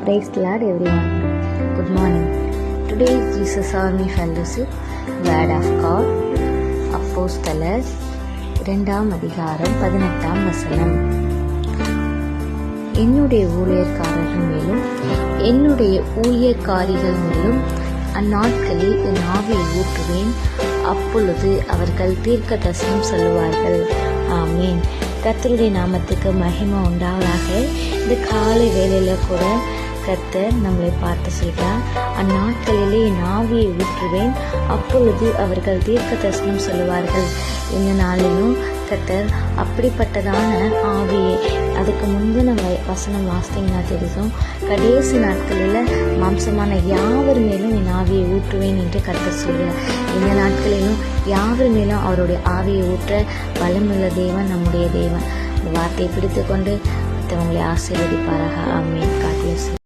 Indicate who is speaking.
Speaker 1: Praise the Lord everyone. Good morning. Today is Jesus Army Fellowship Word of God. அப்போஸ்தலர் 2 அதிகாரம் 18 வசனம். என்னுடைய ஊழியக்காரர்கள் மேலும் என்னுடைய ஊழியக்காரிகள் மேலும் அந்நாட்களில் என் ஆவியை ஊற்றுவேன், அப்பொழுது அவர்கள் தீர்க்க தரிசனம் சொல்லுவார்கள். ஆமீன். கர்த்தருடைய நாமத்துக்கு மகிமை உண்டாவதாக. இந்த காலை வேளையில கூட கர்த்தர் நம்மளை பார்த்து சொல்கிறார், அந்நாட்களிலே என் ஆவியை ஊற்றுவேன், அப்பொழுது அவர்கள் தீர்க்க தரிசனம் சொல்லுவார்கள். இந்த நாளிலும் கர்த்தர் அப்படிப்பட்டதான ஆவியை, அதுக்கு முன்பு நம்ம வசனம் வாசித்தீங்கன்னா தெரியும், கடைசி நாட்களில் மாம்சமான யாவர் மேலும் என் ஆவியை ஊற்றுவேன் என்று கர்த்தர் சொல்கிறார். இந்த நாட்களிலும் யாவர் மேலும் அவருடைய ஆவியை ஊற்ற பலமுள்ள தேவன் நம்முடைய தேவன். இந்த வார்த்தையை பிடித்து கொண்டு மற்றவங்களை ஆசீர்வதிப்பாராக. ஆமென். God bless you.